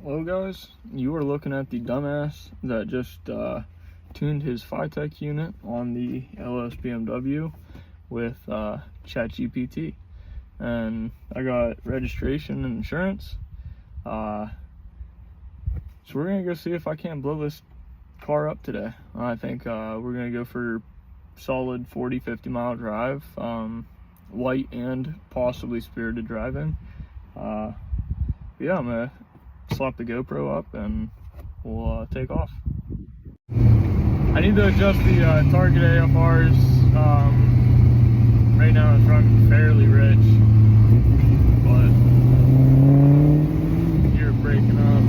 Well guys, you are looking at the dumbass that just tuned his FiTech unit on the LS BMW with ChatGPT, and I got registration and insurance. So we're gonna go see if I can't blow this car up today. I think we're gonna go for solid 40-50 mile drive, light and possibly spirited driving. Yeah, I'm gonna slap the GoPro up and we'll take off. I need to adjust the target AFRs. Right now it's running fairly rich, but you're breaking up.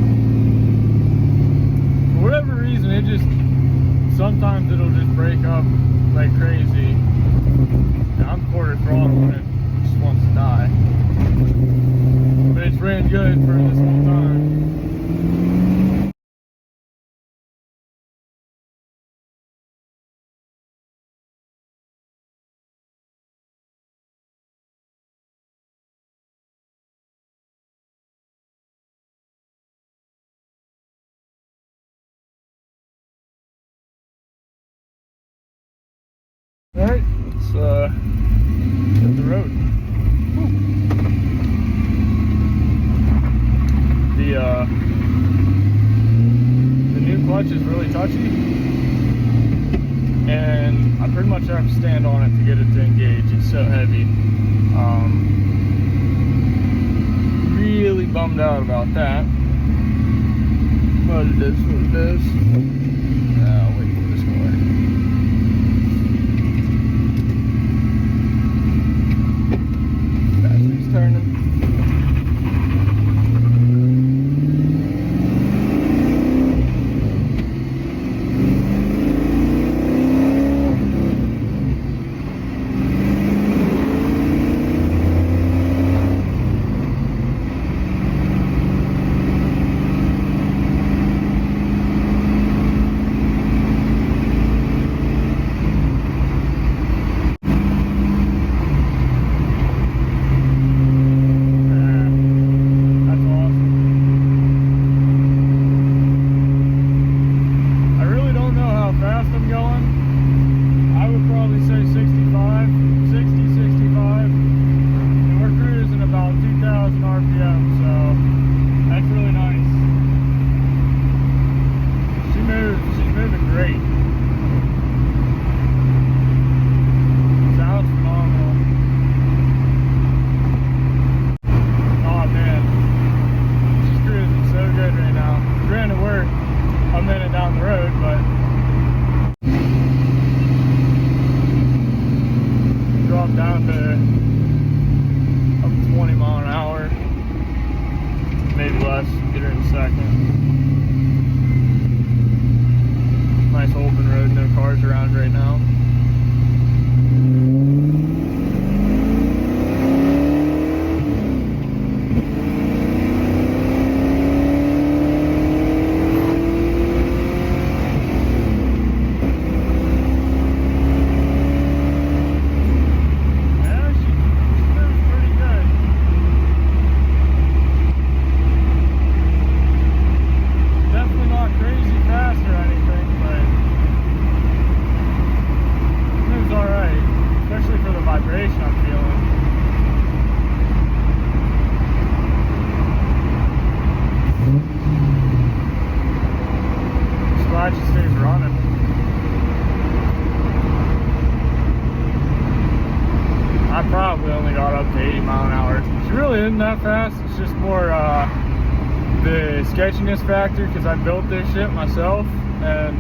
For whatever reason, sometimes it'll just break up like crazy. Now, I'm quarter throttle and it just wants to die. But it's ran good for this whole time. Alright, let's hit the road. The new clutch is really touchy, and I pretty much have to stand on it to get it to engage. It's so heavy. Really bummed out about that, but it is what it is. I'll wait for this to work. Battery's turning. Down to up 20 mile an hour, maybe less. Get her in a second. Nice open road, no cars around right now. Glad she stays running. I probably only got up to 80 mile an hour. She really isn't that fast. It's just more the sketchiness factor, because I built this shit myself, and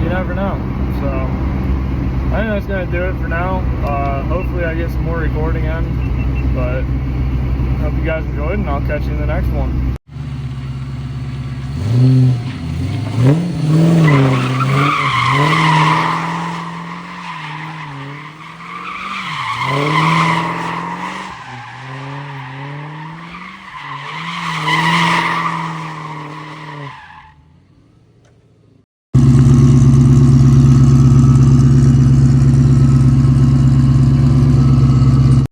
you never know. So I think that's gonna do it for now. Hopefully I get some more recording in, but hope you guys enjoyed, and I'll catch you in the next one.